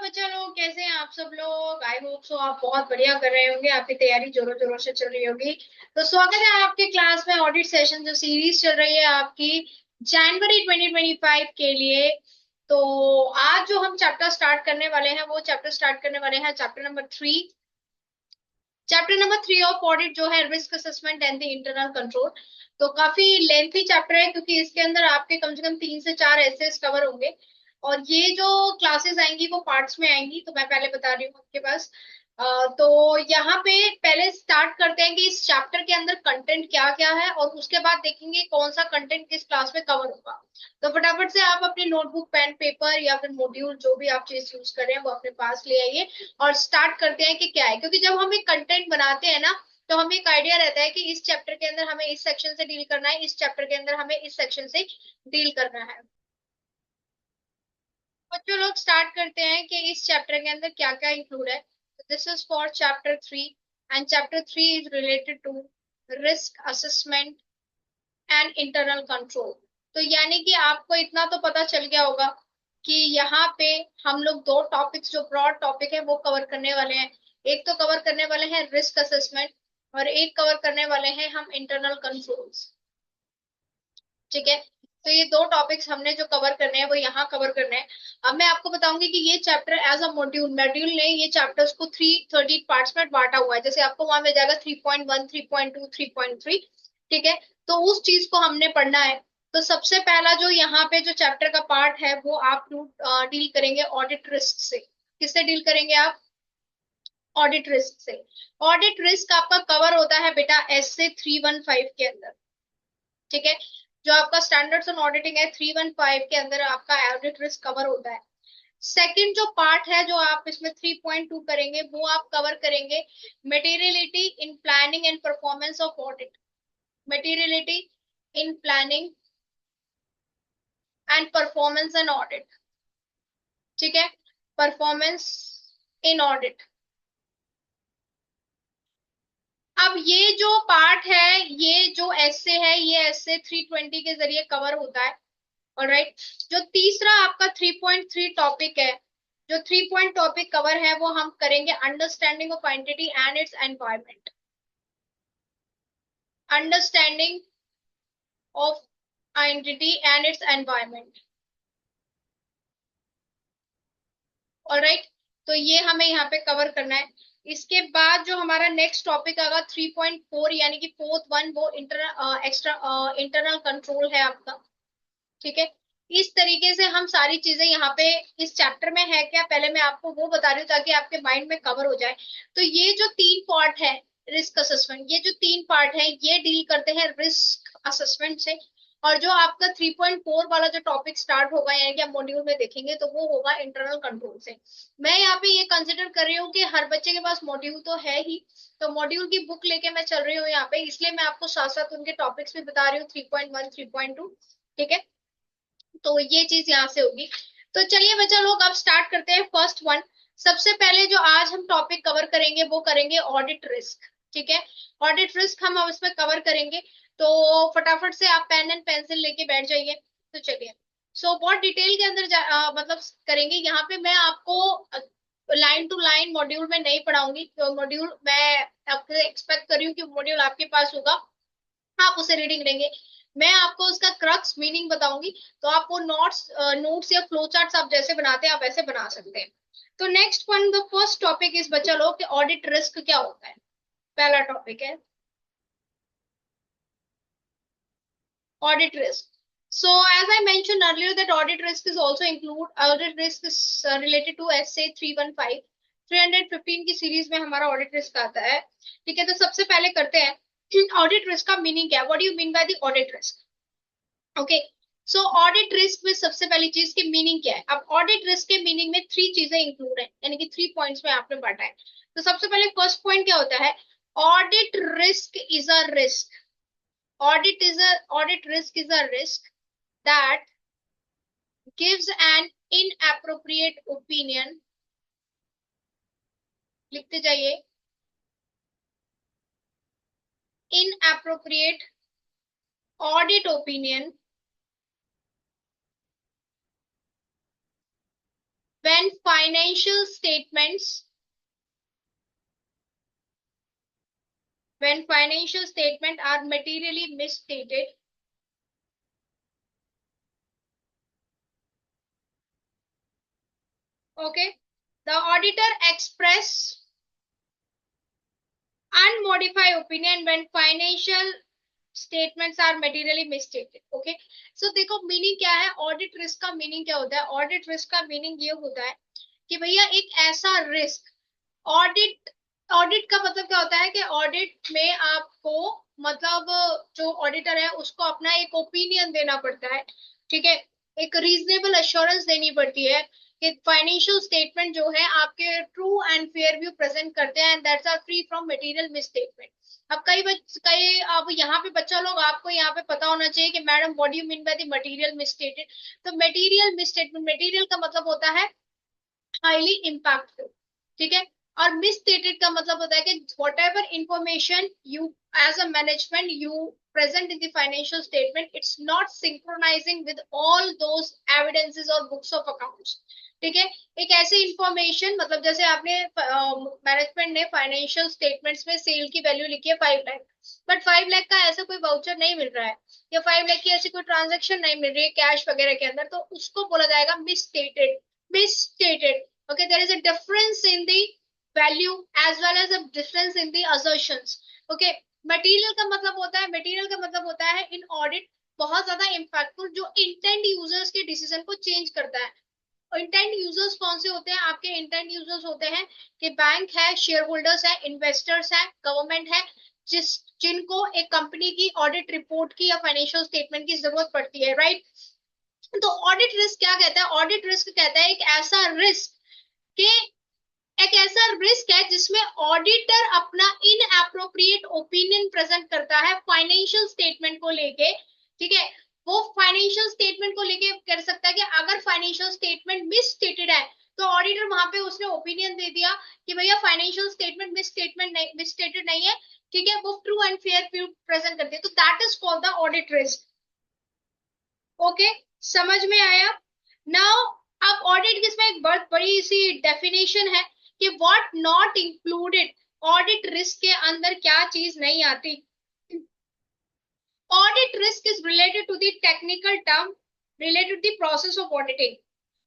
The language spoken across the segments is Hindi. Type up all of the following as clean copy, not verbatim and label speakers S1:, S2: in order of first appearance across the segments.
S1: बच्चा लोग कैसे हैं आप सब लोग। आई होप सो आप बहुत बढ़िया कर रहे होंगे, आपकी तैयारी जोरों जोरों से चल रही होगी। तो स्वागत है आपके क्लास में ऑडिट सेशन जो सीरीज चल रही है आपकी जनवरी 2025 के लिए। तो आज जो हम चैप्टर स्टार्ट करने वाले हैं वो चैप्टर स्टार्ट करने वाले हैं chapter number 3। Chapter number 3 of audit जो है risk assessment and the internal control. तो काफी लेंथी चैप्टर है क्योंकि इसके अंदर आपके कम से कम 3 से 4 एसेस कवर होंगे। और ये जो क्लासेस आएंगी वो पार्ट्स में आएंगी, तो मैं पहले बता रही हूँ आपके पास। तो यहाँ पे पहले स्टार्ट करते हैं कि इस चैप्टर के अंदर कंटेंट क्या क्या है, और उसके बाद देखेंगे कौन सा कंटेंट किस क्लास में कवर होगा। तो फटाफट से आप अपनी नोटबुक पेन पेपर या फिर मॉड्यूल जो भी आप चीज यूज कर रहे हैं वो अपने पास ले आइए और स्टार्ट करते हैं कि क्या है। क्योंकि जब हम एक कंटेंट बनाते हैं ना, तो हमें एक आइडिया रहता है कि इस चैप्टर के अंदर हमें इस सेक्शन से डील करना है, इस चैप्टर के अंदर हमें इस सेक्शन से डील करना है। बच्चों लोग स्टार्ट करते हैं कि इस चैप्टर के अंदर क्या क्या इंक्लूड है। This is for chapter 3 and chapter 3 is related to risk assessment and internal control. तो यानी कि आपको इतना तो पता चल गया होगा कि यहाँ पे हम लोग दो टॉपिक्स जो ब्रॉड टॉपिक है वो कवर करने वाले हैं। एक तो कवर करने वाले हैं रिस्क असेसमेंट और एक कवर करने वाले हैं हम इंटरनल कंट्रोल्स। ठीक है। तो ये दो टॉपिक्स हमने जो कवर करने हैं वो यहाँ कवर करने हैं। अब मैं आपको बताऊंगी कि ये chapter as a module module ने ये चैप्टर्स को 13 पार्ट्स में बांटा हुआ है। जैसे आपको वहां मिल जाएगा 3.1 3.2 3.3। ठीक है। तो उस चीज को हमने पढ़ना है। तो सबसे पहला जो यहाँ पे जो चैप्टर का पार्ट है वो आप डील करेंगे ऑडिट रिस्क से। किससे डील करेंगे आप? ऑडिट रिस्क से। ऑडिट रिस्क आपका कवर होता है बेटा एस से 315 के अंदर। ठीक है। जो आपका स्टैंडर्ड्स ऑन ऑडिटिंग है 315 के अंदर आपका ऑडिट रिस्क कवर होता है। सेकंड जो पार्ट है जो आप इसमें 3.2 करेंगे वो आप कवर करेंगे materiality in planning and performance of audit. Materiality in planning and performance and audit. ठीक है। Performance in audit. अब ये जो पार्ट है, ये जो एसए है, ये एसए 320 के जरिए कवर होता है। ऑलराइट। जो तीसरा आपका 3.3 टॉपिक है, जो 3 पॉइंट टॉपिक कवर है वो हम करेंगे understanding of identity and its environment. Understanding of identity and its environment. Alright. तो ये हमें यहाँ पे कवर करना है। इसके बाद जो हमारा नेक्स्ट टॉपिक आएगा 3.4 यानी कि फोर्थ वन, वो इंटरनल कंट्रोल है आपका। ठीक है। इस तरीके से हम सारी चीजें यहाँ पे इस चैप्टर में है क्या, पहले मैं आपको वो बता रही हूँ ताकि आपके माइंड में कवर हो जाए। तो ये जो 3 पार्ट है रिस्क असेसमेंट, ये जो 3 पार्ट है ये डील करते हैं रिस्क असेसमेंट से। और जो आपका 3.4 वाला जो टॉपिक स्टार्ट होगा यानी कि आप मॉड्यूल में देखेंगे तो वो होगा इंटरनल कंट्रोल से। मैं यहाँ पे ये कंसिडर कर रही हूँ कि हर बच्चे के पास मॉड्यूल तो है ही, तो मॉड्यूल की बुक लेके मैं चल रही हूँ यहाँ पे, इसलिए मैं आपको साथ साथ उनके टॉपिक्स भी बता रही हूँ 3.1 3.2। ठीक है। तो ये चीज यहाँ से होगी। तो चलिए बच्चा लोग अब स्टार्ट करते हैं फर्स्ट वन। सबसे पहले जो आज हम टॉपिक कवर करेंगे वो करेंगे ऑडिट रिस्क। ठीक है। ऑडिट रिस्क हम अब इसमें कवर करेंगे। तो फटाफट से आप पेन एंड पेंसिल लेके बैठ जाइए। तो चलिए। सो बहुत डिटेल के अंदर मतलब करेंगे यहाँ पे। मैं आपको लाइन टू लाइन मॉड्यूल में नहीं पढ़ाऊंगी, तो मॉड्यूल मैं आपसे एक्सपेक्ट कर रही हूँ कि मॉड्यूल आपके पास होगा, आप उसे रीडिंग लेंगे। मैं आपको उसका क्रक्स मीनिंग बताऊंगी। तो आप वो नोट्स या फ्लो चार्ट्स आप जैसे बनाते हैं आप वैसे बना सकते हैं। तो next one the first topic is बच्चा लोग कि ऑडिट रिस्क क्या होता है। पहला टॉपिक है audit risk. So as I mentioned earlier that audit risk is also include audit risk is related to SA 315 315 की सीरीज में हमारा ऑडिट रिस्क आता है। ठीक है। तो सबसे पहले करते हैं ऑडिट रिस्क का मीनिंग क्या है, what do you mean by the audit risk. Okay. So audit risk में सबसे पहली चीज की मीनिंग क्या है। अब ऑडिट रिस्क के मीनिंग में 3 चीजें इंक्लूड है यानी कि 3 पॉइंट्स में आपने बांटा है। तो सबसे पहले फर्स्ट पॉइंट क्या होता है, audit risk is a risk. Audit risk is a risk that gives an inappropriate opinion। लिखते जाइए। Inappropriate audit opinion when financial statements are materially misstated, okay, the auditor express unmodified opinion when financial statements are materially misstated. Okay, so देखो मीनिंग क्या है, ऑडिट रिस्क का मीनिंग क्या होता है। ऑडिट रिस्क का मीनिंग ये होता है कि भैया एक ऐसा रिस्क, ऑडिट ऑडिट का मतलब क्या होता है कि ऑडिट में आपको मतलब जो ऑडिटर है उसको अपना एक ओपिनियन देना पड़ता है, ठीक है, एक रीजनेबल अश्योरेंस देनी पड़ती है कि फाइनेंशियल स्टेटमेंट जो है आपके true and fair view present करते हैं and that's are free from material misstatement. अब कई अब यहाँ पे बच्चा लोग, आपको यहाँ पे पता होना चाहिए कि madam what do you mean by the material मिसस्टेटेड। तो मटेरियल मिसस्टेटमेंट, मटेरियल का मतलब होता है हाईली इम्पैक्टफुल, ठीक है, और मिसस्टेटेड का मतलब होता है कि whatever information you as a management you present in the financial statement, it's not synchronizing with all those evidences or books of accounts, ठीक है। एक ऐसे इंफॉर्मेशन, मतलब जैसे आपने मैनेजमेंट ने फाइनेंशियल स्टेटमेंट्स में सेल की वैल्यू लिखी है 5 लाख, बट 5 लाख का ऐसा कोई वाउचर नहीं मिल रहा है या 5 लाख की ऐसी कोई ट्रांजेक्शन नहीं मिल रही है कैश वगैरह के अंदर, तो उसको बोला जाएगा misstated, okay, there is a difference in the value as well as a difference in the assertions, okay। Material का मतलब होता है इन ऑडिट बहुत ज्यादा इम्पैक्टफुल, जो इंटेंड यूजर्स के डिसीजन को चेंज करता है। इंटेंड यूजर्स कौन से होते हैं आपके? इंटेंड यूजर्स होते हैं कि बैंक है, शेयर होल्डर्स है, इन्वेस्टर्स है, गवर्नमेंट है, जिनको एक कंपनी की ऑडिट रिपोर्ट की या फाइनेंशियल स्टेटमेंट की जरूरत पड़ती है, राइट। तो ऑडिट रिस्क क्या कहता है? ऑडिट रिस्क कहता है एक ऐसा रिस्क है जिसमें ऑडिटर अपना इनएप्रोप्रिएट ओपिनियन प्रेजेंट करता है फाइनेंशियल स्टेटमेंट को लेके, ठीक है। वो फाइनेंशियल स्टेटमेंट को लेके कर सकता है कि अगर फाइनेंशियल स्टेटमेंट मिसस्टेटेड है तो ऑडिटर वहां पे उसने ओपिनियन दे दिया कि भैया फाइनेंशियल स्टेटमेंट मिसस्टेटेड नहीं है, ठीक है, वो true and fair view present करती है, तो that is called the audit risk. Okay, समझ में आया? नाउ अब ऑडिट किसमें एक बहुत बड़ी सी डेफिनेशन है कि what not included, audit risk के अंदर क्या चीज नहीं आती। Audit risk is related to the technical term related to the process of auditing,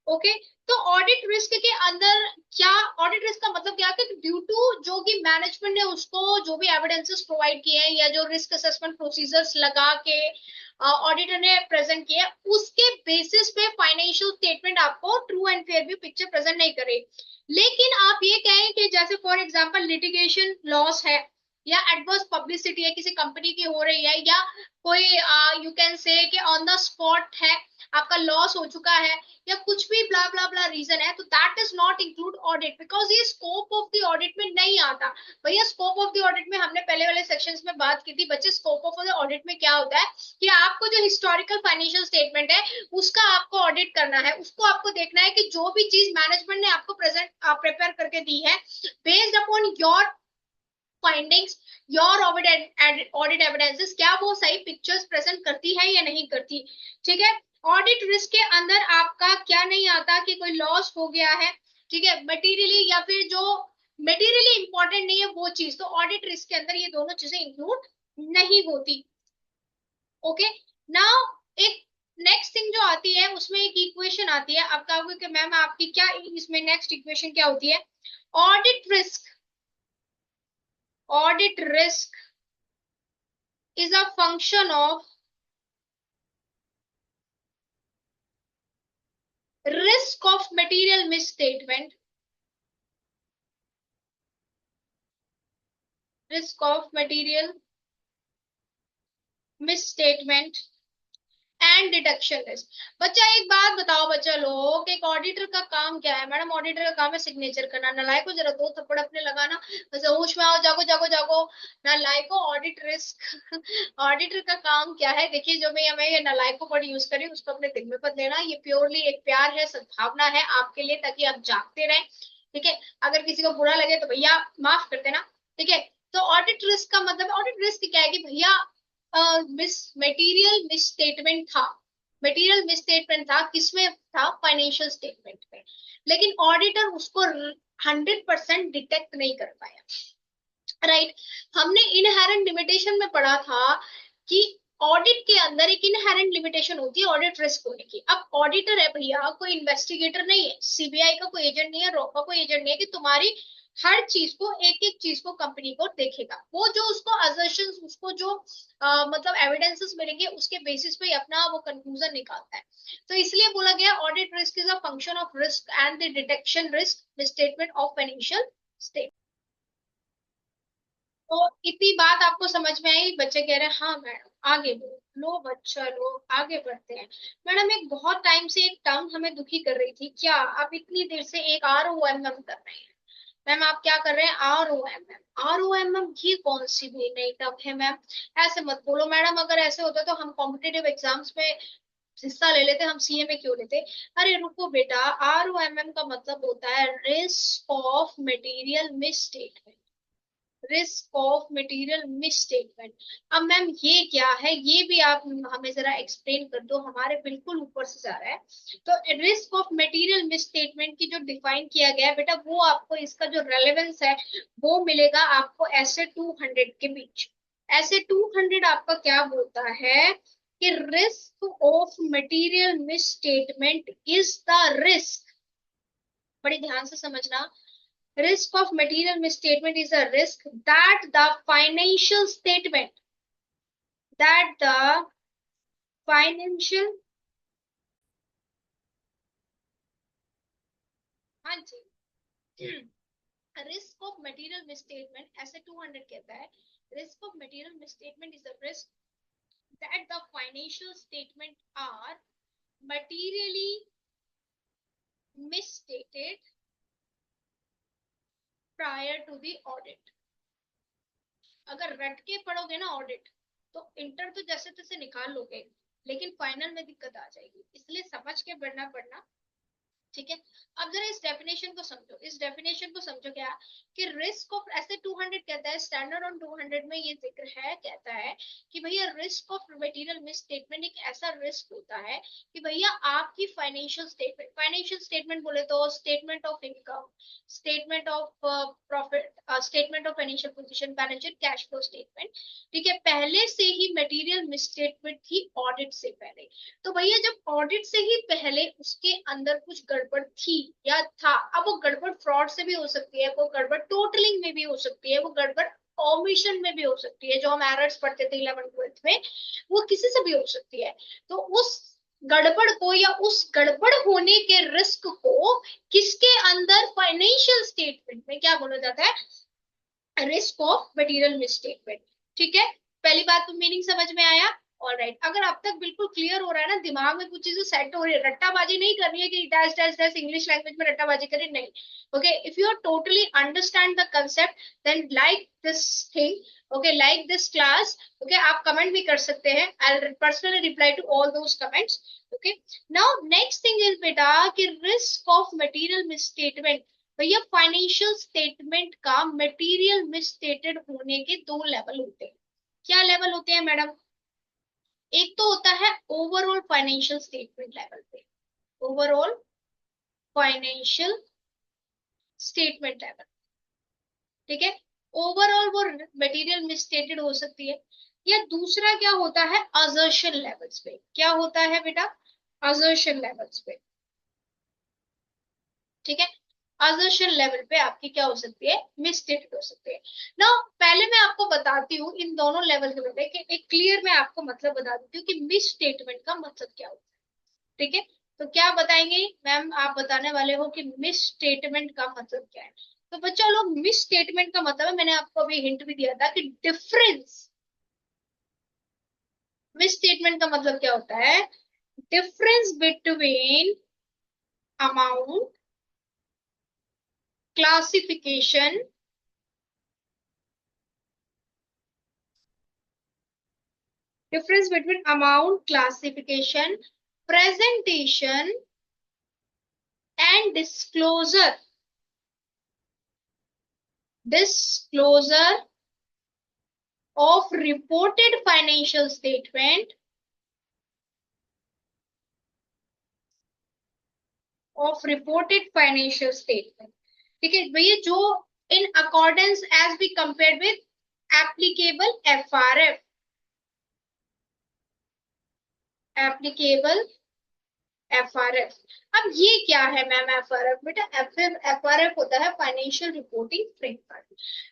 S1: okay. तो ऑडिट रिस्क के अंदर क्या, ऑडिट रिस्क का मतलब क्या कि ड्यू टू जो कि मैनेजमेंट ने उसको जो भी एविडेंसेस प्रोवाइड किए हैं या जो रिस्क असेसमेंट प्रोसीजर्स लगा के ऑडिटर ने प्रेजेंट किया, उसके बेसिस पे फाइनेंशियल स्टेटमेंट आपको true and fair view picture present नहीं करे। लेकिन आप ये कहें कि जैसे फॉर एग्जांपल लिटिगेशन लॉस है या एडवर्स पब्लिसिटी है किसी कंपनी की हो रही है या कोई यू कैन से कि ऑन द स्पॉट है, आपका लॉस हो चुका है या कुछ भी ब्ला ब्ला ब्ला रीजन है, तो that is not include audit because ये स्कोप ऑफ द ऑडिट में नहीं आता। भैया स्कोप ऑफ द ऑडिट में हमने पहले वाले सेक्शंस में बात की थी बच्चे, स्कोप ऑफ द ऑडिट में क्या होता है कि आपको जो हिस्टोरिकल फाइनेंशियल स्टेटमेंट है उसका आपको ऑडिट करना है, उसको आपको देखना है कि जो भी चीज मैनेजमेंट ने आपको प्रिपेयर करके दी है based upon your findings, your audit evidences, क्या वो सही पिक्चर्स प्रेजेंट करती है या नहीं करती, ठीक है। ऑडिट रिस्क के अंदर आपका क्या नहीं आता कि कोई लॉस हो गया है, ठीक है, मटेरियली या फिर जो मटेरियली इंपॉर्टेंट नहीं है वो चीज, तो ऑडिट रिस्क के अंदर ये दोनों चीजें इंक्लूड नहीं होती। ओके, नाउ एक नेक्स्ट थिंग जो आती है उसमें एक इक्वेशन आती है, आप कहोगे कि मैम आपकी क्या इसमें नेक्स्ट इक्वेशन क्या होती है? Audit risk is a function of risk of material misstatement, risk of material misstatement and deduction risk. बच्चा एक बात बताओ बच्चा लोग, एक ऑडिटर का काम क्या है? मैडम ऑडिटर का काम है सिग्नेचर करना। नालायक को जरा दो थप्पड़ अपने लगाना, बस होश में आओ, जागो जागो जागो। नालायको ऑडिट रिस्क ऑडिटर का काम क्या है? देखिए जो मैं हमें नालायको वर्ड यूज करी उसको अपने दिल में मत लेना, ये प्योरली एक प्यार है, सद्भावना है आपके लिए ताकि आप जागते रहें, ठीक है। अगर किसी को बुरा लगे तो भैया माफ कर देना, ठीक है। तो ऑडिट रिस्क का मतलब, ऑडिट रिस्क क्या है कि भैया मटेरियल मिस स्टेटमेंट था, मटेरियल मिसस्टेटमेंट था किसमें था? फाइनेंशियल स्टेटमेंट में। लेकिन ऑडिटर उसको 100% डिटेक्ट नहीं कर पाया। राइट। हमने इनहेरेंट लिमिटेशन में पढ़ा था कि ऑडिट के अंदर एक इनहेरेंट लिमिटेशन होती है ऑडिट रिस्क होने की। अब ऑडिटर है भैया, कोई इन्वेस्टिगेटर नहीं है, सीबीआई का कोई एजेंट नहीं है, रॉ का कोई एजेंट नहीं है कि तुम्हारी हर चीज को, एक एक चीज को कंपनी को देखेगा। वो जो उसको असर्शंस, उसको जो मतलब एविडेंसेस मिलेंगे उसके बेसिस पे ही अपना वो कंक्लूजन निकालता है। तो इसलिए बोला गया audit risk is a function of risk and the detection risk statement of financial statement. तो इतनी बात आपको समझ में आई? बच्चे कह रहे हैं हाँ मैडम आगे बढ़ो। लो बच्चा लो, आगे बढ़ते हैं। मैडम एक बहुत टाइम से एक टर्म हमें दुखी कर रही थी, क्या आप इतनी देर से एक ROMM कर रहे हैं? मैम आप क्या कर रहे हैं? ROMM। ROMM ये कौन सी भी नई टर्म है मैम? ऐसे मत बोलो मैडम, अगर ऐसे होता तो हम कॉम्पिटेटिव एग्जाम्स में हिस्सा ले लेते, हम सीए में क्यों लेते? अरे रुको बेटा, ROMM का मतलब होता है risk of material misstatement. Risk of material misstatement. अब मैम ये क्या है, ये भी आप हमें जरा एक्सप्लेन कर दो, हमारे बिल्कुल ऊपर से जा रहा है। तो रिस्क ऑफ मटेरियल मिसस्टेटमेंट की जो डिफाइन किया गया है बेटा, वो आपको इसका जो रेलेवेंस है वो मिलेगा आपको ऐसे 200 के बीच। ऐसे 200 आपका क्या बोलता है कि risk of material misstatement is the risk. बड़ी ध्यान से समझना। Risk of material misstatement is a risk that the financial statement, that the financial, हाँ जी, रिस्क ऑफ मटेरियल मिसस्टेटमेंट ऐसे 200 कहता है, risk of material misstatement is a risk that the financial statement are materially misstated prior to the audit। अगर रट के पढ़ोगे ना ऑडिट, तो इंटर तो जैसे तैसे निकाल लोगे, लेकिन फाइनल में दिक्कत आ जाएगी, इसलिए समझ के पढ़ना। ठीक है। अब जरा इस डेफिनेशन को समझो, इस डेफिनेशन को समझो क्या कि रिस्क ऑफ ऐसे 200 कहता है, स्टैंडर्ड ऑन 200 में ये जिक्र है, कहता है कि भैया risk of material miss statement एक ऐसा रिस्क होता है कि भैया आपकी फाइनेंशियल स्टेटमेंट बोले तो statement of income, statement of profit, statement of financial position, balance sheet, cash flow statement, ठीक है, पहले से ही मटेरियल मिस स्टेटमेंट थी ऑडिट से पहले। तो भैया जब ऑडिट से ही पहले उसके अंदर कुछ गड़बड़ थी या था, अब वो गड़बड़ फ्रॉड से भी हो सकती है, वो गड़बड़ टोटलिंग में भी हो सकती है, वो गड़बड़ ओमिशन में भी हो सकती है, जो हम एरर्स पढ़ते थे 11th 12th में, वो किसी से भी हो सकती है। तो उस गड़बड़ को या उस गड़बड़ होने के रिस्क को किसके अंदर, फाइनेंशियल स्टेटमेंट में क्या बोला जाता है? Risk of material misstatement. ठीक है, पहली बात तो मीनिंग समझ में आया? All right. अगर अब तक बिल्कुल क्लियर हो रहा है ना, दिमाग में कुछ चीजें सेट हो रही है, रट्टाबाजी नहीं करनी है कि dash dash dash English language में रट्टाबाजी करें, नहीं। Okay, if you are totally understand the concept, then like this thing, okay, like this class, okay, आप कमेंट भी कर सकते हैं, I will personally reply to all those comments. Okay, now next thing is बेटा कि रिस्क ऑफ मटेरियल मिसस्टेटमेंट, भैया फाइनेंशियल स्टेटमेंट का मटेरियल मिसस्टेटेड होने के दो लेवल होते हैं। क्या लेवल होते हैं मैडम? एक तो होता है ओवरऑल फाइनेंशियल स्टेटमेंट लेवल पे, ओवरऑल फाइनेंशियल स्टेटमेंट लेवल, ठीक है, ओवरऑल वो मटेरियल मिसस्टेटेड हो सकती है। या दूसरा क्या होता है, असर्शन लेवल्स पे। क्या होता है बेटा? असर्शन लेवल्स पे, ठीक है, असर्शन लेवल पे आपकी क्या हो सकती है, मिसस्टेटेड हो सकती है। ना पहले मैं आपको बताती हूँ इन दोनों लेवल के बारे में, एक क्लियर मैं आपको मतलब बता देती हूँ कि मिस स्टेटमेंट का मतलब क्या होता है। ठीक है, तो क्या बताएंगे मैम? आप बताने वाले हो कि मिस स्टेटमेंट का मतलब क्या है। तो बच्चों लोग, मिस स्टेटमेंट का मतलब है, मैंने आपको अभी हिंट भी दिया था कि डिफरेंस। मिस स्टेटमेंट का मतलब क्या होता है? Difference between amount, classification, difference between amount classification, presentation and disclosure of reported financial statement of reported financial statement. ठीक है भैया, जो in accordance as be compare with applicable FRF, applicable FRF. अब ये क्या है मैम एफआरएफ? बेटा एफआरएफ होता है फाइनेंशियल रिपोर्टिंग फ्रेमवर्क।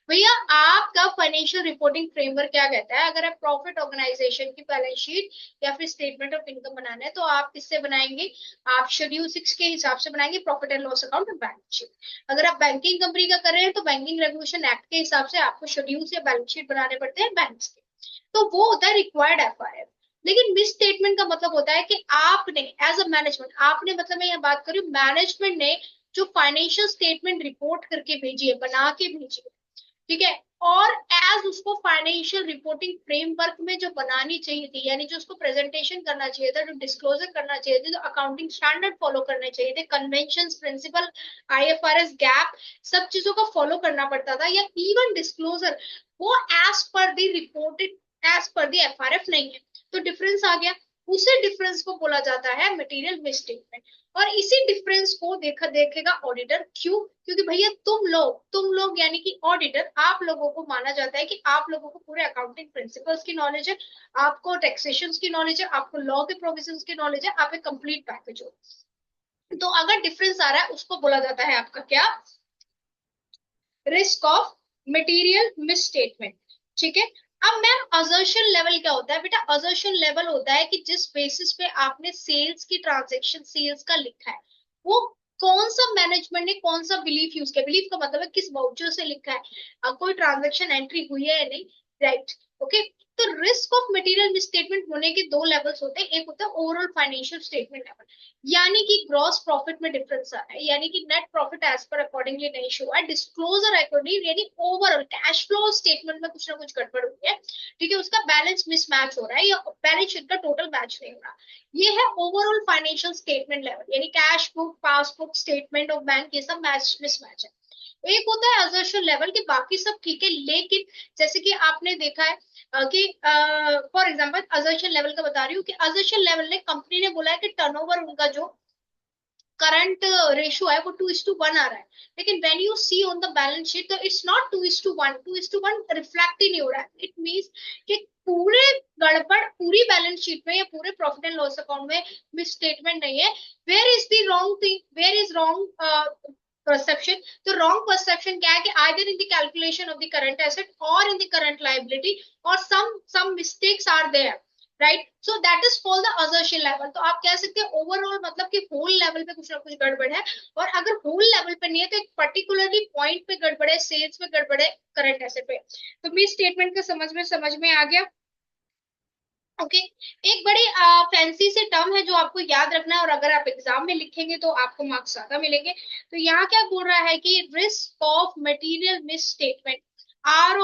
S1: भैया आपका फाइनेंशियल रिपोर्टिंग फ्रेमवर्क क्या कहता है? अगर आप प्रॉफिट ऑर्गेनाइजेशन की बैलेंस शीट या फिर स्टेटमेंट ऑफ इनकम बनाना है तो आप किससे बनाएंगे? आप शेड्यूल 6 के हिसाब से बनाएंगे, प्रॉफिट एंड लॉस अकाउंट और बैलेंस शीट। अगर आप बैंकिंग कंपनी का कर रहे हैं तो बैंकिंग रेगुलेशन एक्ट के हिसाब से आपको शेड्यूल से बैलेंस शीट बनाने पड़ते हैं बैंक्स के। तो वो होता है रिक्वायर्ड एफआरएफ। लेकिन मिस स्टेटमेंट का मतलब होता है कि आपने एज अ मैनेजमेंट, आपने मतलब मैं यहाँ बात कर रही हूँ मैनेजमेंट ने जो फाइनेंशियल स्टेटमेंट रिपोर्ट करके भेजी है, बना के भेजी है, ठीक है, और एज उसको फाइनेंशियल रिपोर्टिंग फ्रेमवर्क में जो बनानी चाहिए थी, यानी जो उसको प्रेजेंटेशन करना चाहिए था, जो डिस्क्लोजर करना चाहिए थे, जो अकाउंटिंग स्टैंडर्ड फॉलो करने चाहिए थे, कन्वेंशन प्रिंसिपल, आईएफआरएस, गैप, सब चीजों का फॉलो करना पड़ता था, या इवन डिस्क्लोजर, वो एज पर दी रिपोर्टेड, एज पर दी एफआरएफ नहीं है। तो डिफरेंस आ गया। उसी डिफरेंस को बोला जाता है मटेरियल मिसस्टेटमेंट। और इसी डिफरेंस को देखेगा ऑडिटर। क्यों? क्योंकि भैया तुम लोग यानी कि ऑडिटर, आप लोगों को माना जाता है कि आप लोगों को पूरे अकाउंटिंग प्रिंसिपल्स की नॉलेज है, आपको टैक्सेशन की नॉलेज है, आपको लॉ के प्रोविजंस की नॉलेज है, आप एक कंप्लीट पैकेज हो। तो अगर डिफरेंस आ रहा है उसको बोला जाता है आपका क्या? Risk of material misstatement. ठीक है। अब मैम अजर्शन लेवल क्या होता है? बेटा अजर्शन लेवल होता है कि जिस बेसिस पे आपने सेल्स की ट्रांजैक्शन, सेल्स का लिखा है, वो कौन सा मैनेजमेंट ने कौन सा बिलीफ यूज किया। बिलीफ का मतलब है किस वाउचर से लिखा है, अब कोई ट्रांजैक्शन एंट्री हुई है या नहीं, राइट? ओके। तो रिस्क ऑफ मटेरियल मिसस्टेटमेंट होने के दो लेवल्स होते हैं। एक होता है ओवरऑल फाइनेंशियल स्टेटमेंट लेवल, यानी कि ग्रॉस प्रॉफिट में डिफरेंस आ रहा है, यानी कि net profit as per accordingly नहीं शो है, डिस्क्लोजर अकॉर्डिंग, यानी ओवरऑल कैश फ्लो स्टेटमेंट में कुछ ना कुछ गड़बड़ हुई है, ठीक है, उसका बैलेंस मिसमैच हो रहा है या बैलेंस शीट का टोटल मैच नहीं हो रहा। ये है ओवरऑल फाइनेंशियल स्टेटमेंट लेवल, यानी cash book, passbook, statement of bank, ये सब मैच मिसमैच है। एक होता है असर्शन लेवल कि बाकी सब ठीक है, लेकिन जैसे कि आपने देखा है कि फॉर एग्जांपल असर्शन लेवल का बता रही हूँ कि असर्शन लेवल ने, कंपनी ने बोला है कि टर्नओवर उनका जो करंट रेशियो है वो 2:1 आ रहा है, लेकिन when you see on the balance sheet तो इट्स नॉट 2:1, 2:1 रिफ्लेक्ट ही नहीं हो रहा है। इट मीन्स कि पूरे गड़बड़, पूरी बैलेंस शीट में या पूरे प्रॉफिट एंड लॉस अकाउंट में मिस स्टेटमेंट नहीं है। Where is the wrong thing, where is wrong perception? तो रॉन्ग परसेप्शन क्या है कि either in the calculation of the current asset और इन द करंट लाइबिलिटी, और some mistakes are there, राइट? So that is for the assertion level. तो आप कह सकते हैं ओवरऑल मतलब कि होल लेवल पे कुछ ना कुछ गड़बड़ है, और अगर होल लेवल पे नहीं है तो एक पर्टिकुलरली पॉइंट पे गड़बड़ है, सेल्स में गड़बड़ है, करंट एसेट पे। तो मी स्टेटमेंट का समझ में आ गया। ओके। एक बड़ी फैंसी से टर्म है जो आपको याद रखना है, और अगर आप एग्जाम में लिखेंगे तो आपको मार्क्स ज्यादा मिलेंगे। तो यहाँ क्या बोल रहा है कि risk of material misstatement, or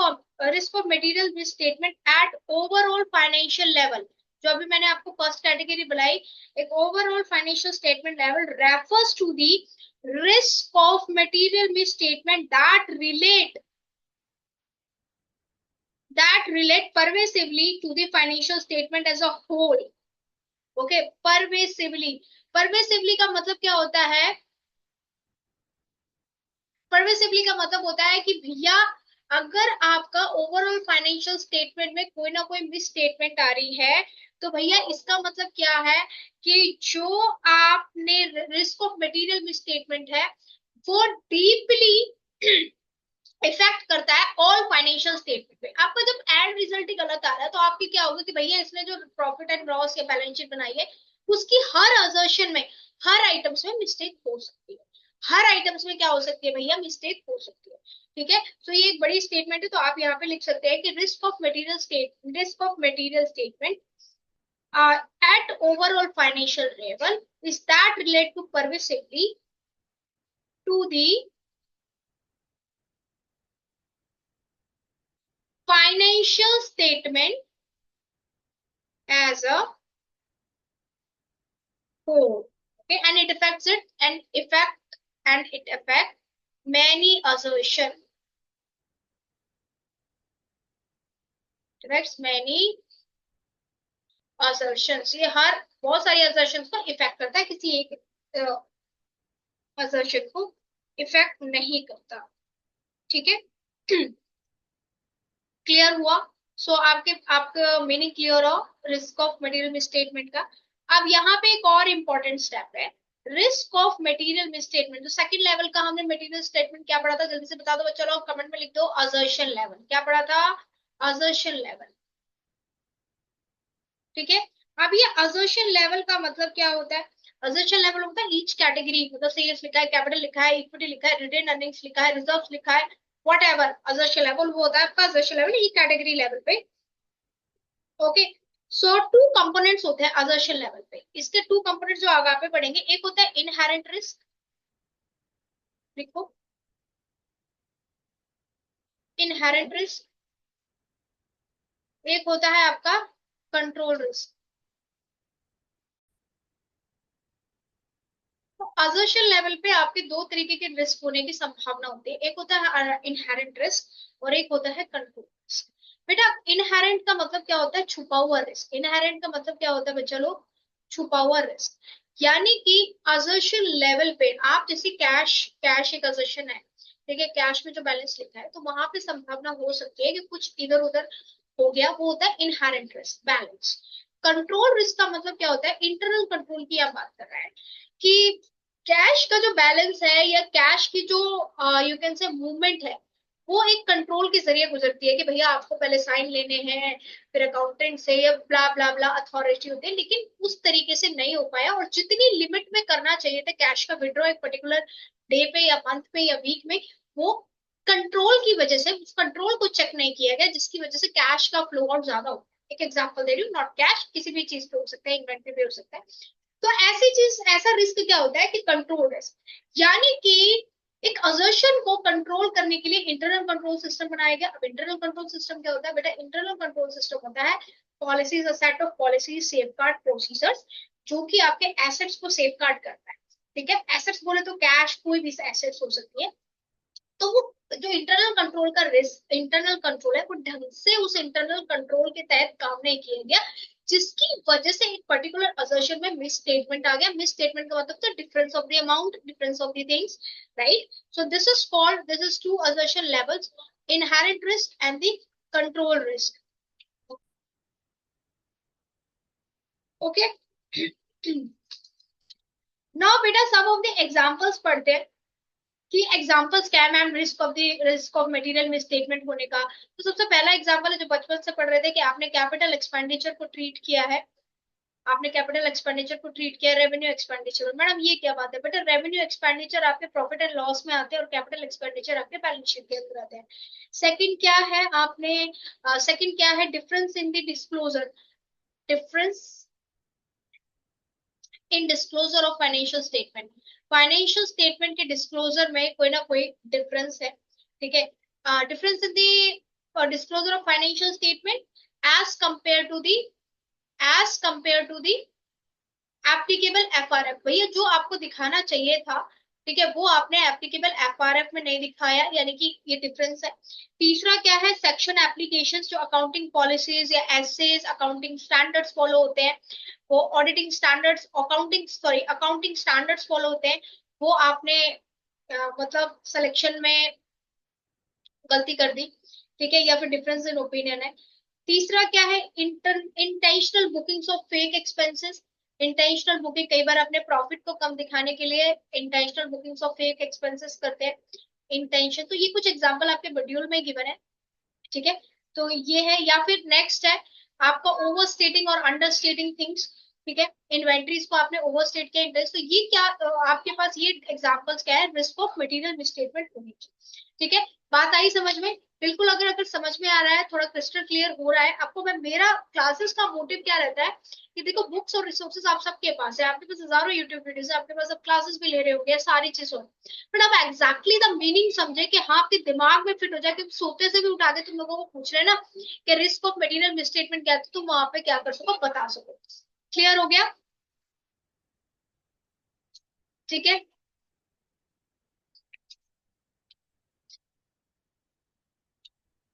S1: risk of material misstatement at overall financial level, जो अभी मैंने आपको फर्स्ट कैटेगरी बनाई, एक overall financial statement level refers to the risk of material misstatement that relate pervasively to the financial statement as a whole. Okay, pervasively का मतलब क्या होता है? परवेसिवली का मतलब होता है कि भैया अगर आपका ओवरऑल फाइनेंशियल स्टेटमेंट में कोई ना कोई मिस स्टेटमेंट आ रही है, तो भैया इसका मतलब क्या है कि जो आपने risk of material misstatement है वो डीपली इफेक्ट करता है ऑल फाइनेंशियल स्टेटमेंट पे। आपका जब एंड रिजल्ट ही गलत आ रहा है तो आपकी क्या होगा कि भैया इसने जो प्रॉफिट एंड लॉस या बैलेंस शीट बनाई है उसकी हर असर्शन में, हर आइटम्स में मिस्टेक हो सकती है। हर आइटम्स में क्या हो सकती है भैया? मिस्टेक हो सकती है। ठीक है। तो ये एक बड़ी स्टेटमेंट है, तो आप यहाँ पे लिख सकते हैं कि risk of material statement at overall financial level is that relate to pervasively to the financial statement as a whole. Okay, and it affect many assertion. It affects many assertions. ये हर बहुत सारी assertions को इफेक्ट करता है किसी एक असर्शन को इफेक्ट नहीं करता। ठीक है। क्लियर हुआ? सो आपका मीनिंग क्लियर हो रिस्क ऑफ मटेरियल मिसस्टेटमेंट का। अब यहाँ पे एक और इम्पोर्टेंट स्टेप है, रिस्क ऑफ मटेरियल मिसस्टेटमेंट। तो सेकंड लेवल का हमने मटेरियल स्टेटमेंट क्या पढ़ा था, जल्दी से बता दो चलो, कमेंट में लिख दो, असर्शन लेवल। क्या पढ़ा था? Assertion level. ठीक है। अब ये असर्शन लेवल का मतलब क्या होता है? असर्शन लेवल होता है ईच कैटेगरी, मतलब सेल्स लिखा है, कैपिटल लिखा है, इक्विटी लिखा है, रिटेन अर्निंग्स लिखा है, रिजर्व्स लिखा है, वट एवर असर्शन लेवल वो होता है आपका। असर्शन लेवल ई कैटेगरी लेवल पे। ओके। सो टू कंपोनेंट्स होते हैं असर्शन लेवल पे। इसके टू कंपोनेंट्स जो आगे पे पढ़ेंगे, एक होता है इनहेरेंट रिस्क, देखो, इनहेरेंट रिस्क। एक होता है आपका कंट्रोल रिस्क। तो असर्शन लेवल पे आपके दो तरीके के रिस्क होने की संभावना होती है, एक होता है इनहेरेंट रिस्क और एक होता है कंट्रोल रिस्क। बेटा इनहेरेंट का मतलब क्या होता है? छुपा हुआ रिस्क। इनहेरेंट का मतलब क्या होता है बच्चा लोग? छुपा हुआ रिस्क। यानी कि असर्शन लेवल पे आप जैसे कैश, कैश एक असर्शन है, ठीक है, कैश में जो बैलेंस लिखा है, तो वहां पे संभावना हो सकती है कि कुछ इधर उधर हो गया, वो होता है inherent risk, balance. Control risk का मतलब क्या होता है? इंटरनल कंट्रोल की आप बात कर रहे हैं कि कैश का जो बैलेंस है या कैश की जो यू कैन से मूवमेंट है, वो एक कंट्रोल के जरिए गुजरती है कि भैया आपको पहले साइन लेने हैं, फिर अकाउंटेंट से या ब्ला ब्ला ब्ला अथॉरिटी होती है, लेकिन उस तरीके से नहीं हो पाया। और जितनी लिमिट में करना चाहिए था कैश का विड्रॉ एक पर्टिकुलर डे पे या मंथ में या वीक में, वो कंट्रोल की वजह से उस कंट्रोल को चेक नहीं किया गया, जिसकी वजह से कैश का फ्लो आउट ज्यादा हो। एक एग्जांपल दे रही हूँ, नॉट कैश, किसी भी चीज पे हो सकता है, इन्वेंट्री पे हो सकता है। तो ऐसी चीज, ऐसा रिस्क क्या होता है कि कंट्रोल रिस्क, यानी कि एक असर्शन को कंट्रोल करने के लिए इंटरनल कंट्रोल सिस्टम बनाया गया। अब इंटरनल कंट्रोल सिस्टम क्या होता है बेटा? इंटरनल कंट्रोल सिस्टम होता है policies, a set of policies, safeguard procedures, जो कि आपके एसेट्स को सेफगार्ड करता है। ठीक है, एसेट्स बोले तो कैश, कोई भी एसेट्स हो सकती है। तो वो जो इंटरनल कंट्रोल का रिस्क, इंटरनल कंट्रोल है, वो ढंग से उस इंटरनल कंट्रोल के तहत काम नहीं किया गया, जिसकी वजह से एक पर्टिकुलर असर्शन में मिस स्टेटमेंट आ गया। मिस स्टेटमेंट का मतलब था difference of the amount, difference of the things, right? So this is called, this is two assertion levels, inherent risk and the control risk. Okay. Now बेटा सम ऑफ द एग्जांपल्स पढ़ते हैं कि एग्जांपल्स क्या है ma'am risk of the, risk of material misstatement होने का। तो सबसे पहला एग्जांपल है जो बचपन से पढ़ रहे थे कि आपने कैपिटल एक्सपेंडिचर को ट्रीट किया है, आपने कैपिटल एक्सपेंडिचर को ट्रीट किया रेवेन्यू एक्सपेंडिचर। मैडम ये क्या बात है बेटा? रेवेन्यू एक्सपेंडिचर आपके प्रॉफिट एंड लॉस में आते हैं और कैपिटल एक्सपेंडिचर आपके बैलेंस शीट के अंदर आते हैं। सेकंड क्या है आपने, सेकंड क्या है? Difference in the disclosure, difference in disclosure of financial statement. Financial statement के डिस्क्लोजर में कोई ना कोई डिफरेंस है, ठीक है। Difference in the disclosure of financial statement as compare to the, as compare to the applicable FRF. भैया जो आपको दिखाना चाहिए था, ठीक है, वो आपने एप्लीकेबल एफआरएफ में नहीं दिखाया, यानी कि ये डिफरेंस है। तीसरा क्या है? सेक्शन एप्लीकेशंस, जो अकाउंटिंग पॉलिसीज या एसेज अकाउंटिंग स्टैंडर्ड्स फॉलो होते हैं, वो auditing standards, accounting sorry accounting standards follow होते हैं, वो आपने मतलब सिलेक्शन में गलती कर दी, ठीक है, या फिर डिफरेंस इन ओपिनियन है। तीसरा क्या है? Intentional bookings of fake expenses. Intentional booking, कई बार अपने प्रॉफिट को कम दिखाने के लिए intentional bookings of fake expenses करते हैं। इंटेंशन, तो ये कुछ एग्जांपल आपके शेड्यूल में गिवन है, ठीक है। तो ये है, या फिर नेक्स्ट है आपका ओवर स्टेटिंग और अंडर स्टेटिंग थिंग्स, ठीक है। इन्वेंट्रीज को आपने ओवर स्टेट किया, इंटरेस्ट, तो ये क्या आपके पास ये एग्जांपल्स क्या है रिस्क ऑफ मटेरियल मिसस्टेटमेंट होने की, ठीक है। बात आई समझ में? बिल्कुल, अगर अगर समझ में आ रहा है, थोड़ा क्रिस्टल क्लियर हो रहा है आपको, मैं, मेरा क्लासेस का मोटिव क्या रहता है कि देखो बुक्स और रिसोर्सेज आप सबके पास है, आपके पास हजारों यूट्यूब वीडियोस है, आपके पास अब क्लासेस भी ले रहे होंगे, सारी चीजों, बट आप एग्जैक्टली द मीनिंग समझे कि हाँ आपके दिमाग में फिट हो जाए, कि सोते से भी उठा के तुम लोगों को पूछ रहे हैं ना कि रिस्क ऑफ मटेरियल मिसस्टेटमेंट क्या है, तो तुम वहां पे क्या कर सको, बता सको। क्लियर हो गया? ठीक है।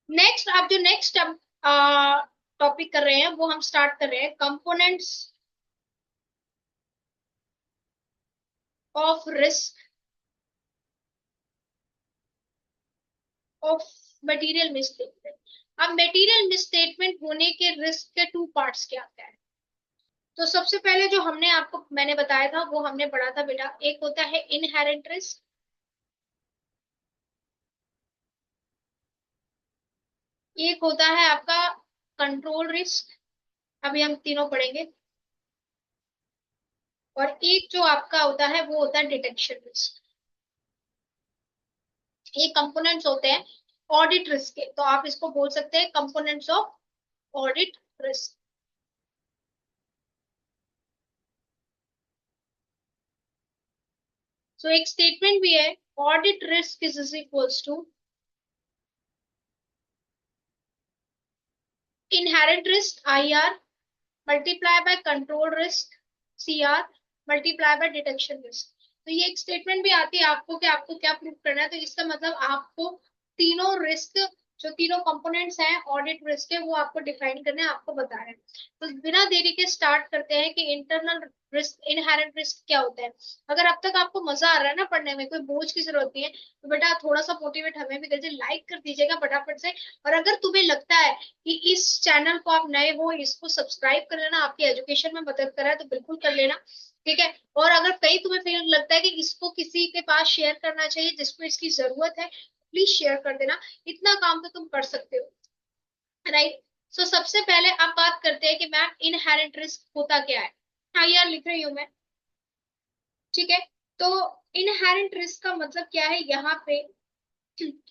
S1: नेक्स्ट, आप जो नेक्स्ट टॉपिक कर रहे हैं वो हम स्टार्ट कर रहे हैं, components of risk of material misstatement. अब मटेरियल मिसस्टेटमेंट होने के रिस्क के टू पार्ट्स क्या क्या है? तो सबसे पहले जो मैंने बताया था वो हमने पढ़ा था बेटा, एक होता है इनहेरेंट रिस्क, एक होता है आपका कंट्रोल रिस्क, अभी हम तीनों पढ़ेंगे, और एक जो आपका होता है वो होता है डिटेक्शन रिस्क। ये कंपोनेंट्स होते हैं ऑडिट रिस्क के, तो आप इसको बोल सकते हैं components of audit risk. So एक स्टेटमेंट भी है, audit risk is equals to inherent risk IR multiply by control risk CR multiply by detection risk. तो ये एक स्टेटमेंट भी आती है आपको कि आपको क्या प्रूव करना है, तो इसका मतलब आपको तीनों रिस्क, जो तीनों कंपोनेंट्स हैं ऑडिट रिस्क के, वो आपको डिफाइन करने हैं, आपको बता रहे हैं। तो बिना देरी के स्टार्ट करते हैं कि इंटरनल रिस्क इनहेरेंट रिस्क क्या होता है। अगर अब तक आपको मजा आ रहा है ना पढ़ने में, कोई बोझ की जरूरत नहीं है, तो बेटा थोड़ा सा मोटिवेट हमें भी कीजिए, लाइक कर दीजिएगा फटाफट से। और अगर तुम्हें लगता है कि इस चैनल को आप नए हो, इसको सब्सक्राइब कर लेना, आपकी एजुकेशन में मदद कर रहा है, तो बिल्कुल कर लेना, ठीक है। और अगर कहीं तुम्हें फिर लगता है कि इसको किसी के पास शेयर करना चाहिए जिसको इसकी जरूरत है, प्लीज शेयर कर देना। इतना काम तो तुम कर सकते हो, राइट। सो सबसे पहले आप बात करते हैं कि मैम इनहेरेंट रिस्क होता क्या है। हाँ यार लिख रही हूँ मैं, ठीक है। तो इनहेरेंट रिस्क का मतलब क्या है यहाँ पे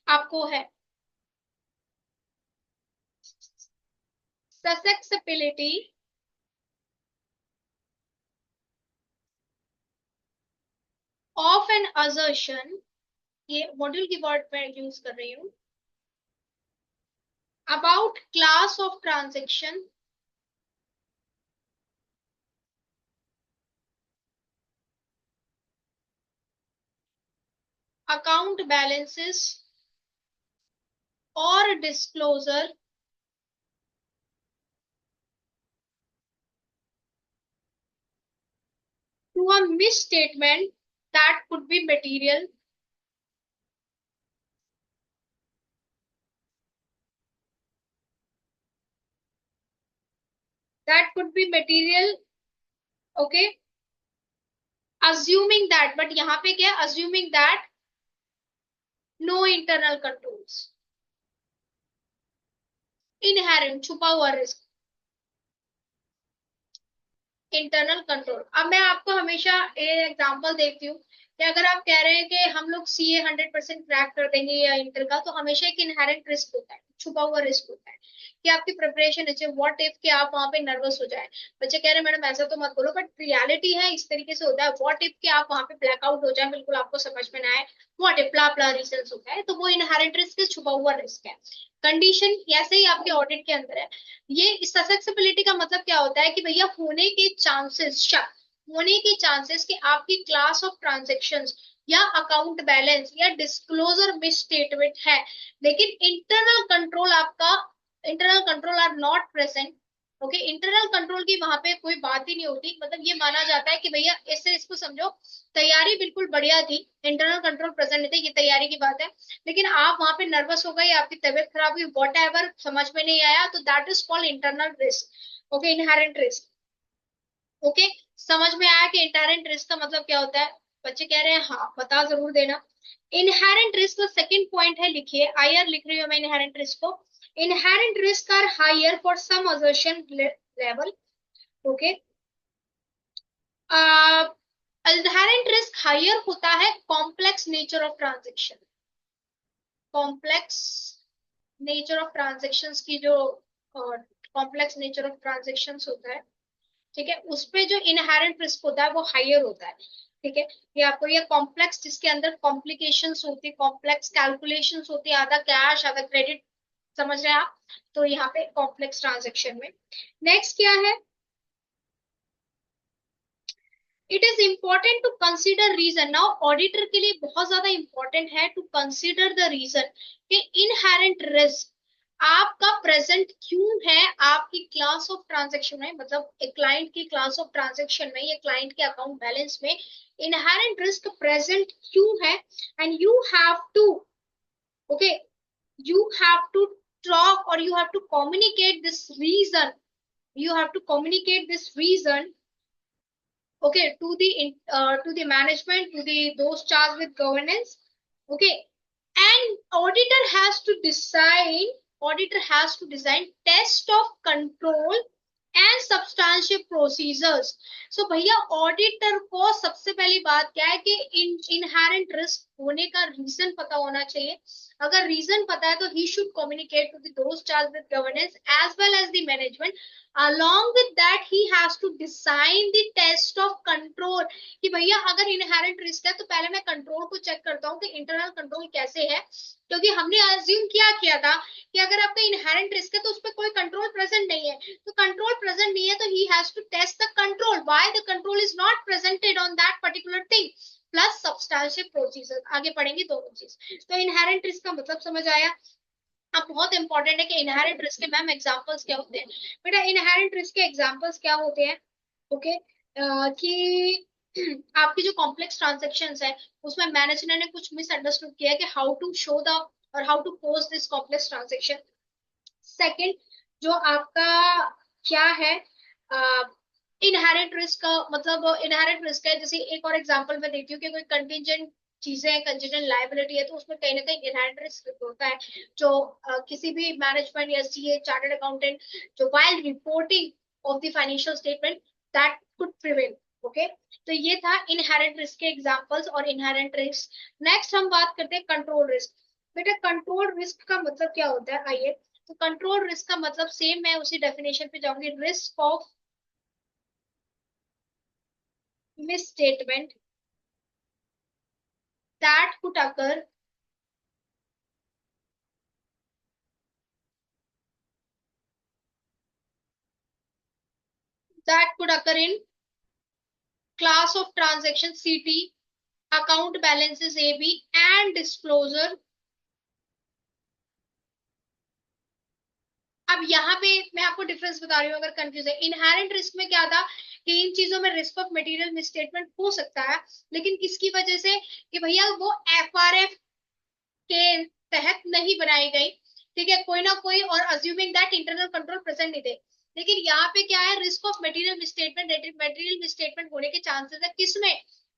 S1: आपको है ससेप्टिबिलिटी ऑफ एन असर्शन, ये मॉड्यूल की वर्ड मैं यूज कर रही हूँ, about class of transaction account balances और disclosure to a misstatement that could be material, that could be material, okay, assuming that, but यहाँ पे क्या है, assuming that no internal controls, inherent छुपा हुआ रिस्क, इंटरनल कंट्रोल। अब मैं आपको हमेशा एग्जांपल देती हूँ कि अगर आप कह रहे हैं कि हम लोग CA 100% क्रैक कर देंगे या इंटर का, तो हमेशा एक इनहेरेंट रिस्क होता है, छुपा हुआ रिस्क होता है कि आपकी प्रिपरेशन है, व्हाट इफ कि आप वहां पे नर्वस हो जाए। बच्चे कह रहे हैं मैडम ऐसा तो मत बोलो, बट रियलिटी है इस तरीके से होता है, व्हाट इफ कि आप वहां पे ब्लैकआउट हो जाए, बिल्कुल आपको समझ में ना आए, व्हाट इफ प्ला प्ला रीजन होता है, तो वो इनहेरेंट रिस्क छुपा हुआ रिस्क है। कंडीशन ऐसे ही आपके ऑडिट के अंदर है। ये ससेप्टिबिलिटी का मतलब क्या होता है कि भैया होने के चांसेस, शक होने के चांसेस कि आपकी क्लास ऑफ ट्रांजेक्शन्स या अकाउंट बैलेंस या डिस्क्लोजर मिस स्टेटमेंट है, लेकिन internal control are not present. Okay, internal control की वहां पे कोई बात ही नहीं होती, मतलब ये माना जाता है कि भैया इससे इसको समझो, तैयारी बिल्कुल बढ़िया थी, इंटरनल कंट्रोल प्रेजेंट नहीं थे, ये तैयारी की बात है, लेकिन आप वहां पे नर्वस हो गए, आपकी तबीयत खराब हुई, वॉट एवर समझ में नहीं आया, तो that is called internal risk. Okay, inherent risk. Okay, समझ में आया कि इंटरेंट रिस्क का मतलब क्या होता है? बच्चे कह रहे हैं हाँ, बता जरूर देना। इनहेरेंट रिस्क का सेकंड पॉइंट है, लिखिए, आईआर लिख रही हूँ मैं इनहेरेंट रिस्क को। Inherent risk are higher for some assertion level. Okay, inherent risk higher होता है complex nature of transaction, complex nature of transactions की जो कॉम्प्लेक्स नेचर ऑफ ट्रांजेक्शन्स होता है, ठीक है, उस पे जो इनहेरेंट रिस्क होता है वो हायर होता है, ठीक है। ये आपको ये कॉम्प्लेक्स, जिसके अंदर कॉम्प्लिकेशंस होती है, कॉम्प्लेक्स कैलकुलेशंस होती है, आधा कैश आधा क्रेडिट, समझ रहे हैं आप? तो यहाँ पे कॉम्प्लेक्स ट्रांजेक्शन में नेक्स्ट क्या है, it is important to consider reason. Now auditor के लिए बहुत ज्यादा इंपॉर्टेंट है टू कंसीडर द रीजन कि इनहेरेंट रिस्क आपका प्रेजेंट क्यों है आपकी क्लास ऑफ ट्रांजेक्शन में, मतलब एक क्लाइंट की क्लास ऑफ ट्रांजेक्शन में या क्लाइंट के अकाउंट बैलेंस में इनहेरेंट रिस्क प्रेजेंट क्यों है, and you have to, okay, you have to talk or you have to communicate this reason. You have to communicate this reason, okay, to the management, to the those charged with governance, okay. And auditor has to design test of control and substantial procedures. So भैया ऑडिटर को सबसे पहली बात क्या है कि इनहेरेंट रिस्क होने का रीजन पता होना चाहिए। अगर रीजन पता है तो ही should communicate to those charge with governance as well as the management. along with that he has to design the test of control कि भैया अगर इनहेरेंट रिस्क है तो पहले मैं कंट्रोल को चेक करता हूँ कि इंटरनल कंट्रोल कैसे है, क्योंकि हमने अज्यूम किया था कि अगर आपका इनहेरेंट रिस्क है तो उस पर कोई कंट्रोल प्रेजेंट नहीं है, तो कंट्रोल प्रेजेंट नहीं है तो ही has to test the control why the control is not presented on that particular thing plus substantial procedure. आगे पढ़ेंगे दोनों चीज। तो इनहेरेंट रिस्क का मतलब समझ आया। अब बहुत इंपॉर्टेंट है कि इनहेरेंट रिस्क के मैम एग्जांपल्स क्या होते हैं। बेटा इनहेरेंट रिस्क के एग्जांपल्स क्या होते हैं, ओके, कि आपकी जो कॉम्प्लेक्स ट्रांजेक्शन्स है उसमें मैनेजर ने कुछ मिसअंडरस्टूड किया है कि हाउ टू शो द और how to post this complex transaction. Second जो आपका क्या है इनहेरेंट रिस्क का मतलब इनहेरेंट रिस्क है, जैसे एक और एग्जांपल मैं देती हूँ कि कोई कंटिजेंट चीजें हैं, कंटिजेंट लायबिलिटी है, तो उसमें कहीं ना कहीं इनहेरेंट रिस्क होता है जो किसी भी मैनेजमेंट या सीए चार्टर्ड अकाउंटेंट जो while reporting of the financial statement that could prevail. Okay, तो ये था इनहेरेंट रिस्क के एग्जांपल्स और इनहेरेंट रिस्क। नेक्स्ट हम बात करते हैं कंट्रोल रिस्क। बेटा कंट्रोल रिस्क का मतलब क्या होता है, आइए। तो कंट्रोल रिस्क का मतलब सेम, मैं उसी डेफिनेशन पे जाऊंगी, risk of misstatement that could occur in class of transaction CT, account balances AB and disclosure। अब यहाँ पे मैं आपको डिफरेंस बता रही हूँ अगर कंफ्यूज है। इनहेरेंट रिस्क में क्या था कि इन चीजों में रिस्क ऑफ मटेरियल मिसस्टेटमेंट हो सकता है, लेकिन किसकी वजह से कि भैया वो एफआरएफ के तहत नहीं बनाई गई, ठीक है, कोई ना कोई, और assuming that internal control present नहीं थे। लेकिन यहाँ पे क्या है, risk of material misstatement, material misstatement होने के चांसेस है किसमें,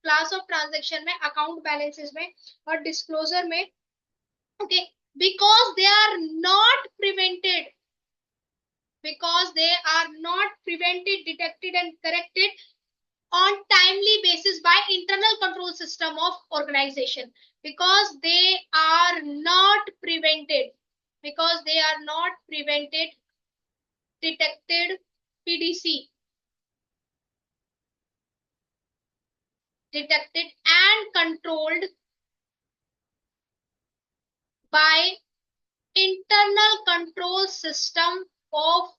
S1: क्लास ऑफ ट्रांजैक्शन में, अकाउंट बैलेंसेस में और डिस्क्लोजर में। Okay, because they are not prevented, because they are not prevented, detected and corrected on timely basis by internal control system of organization, because they are not prevented, detected, PDC, detected and controlled by internal control system of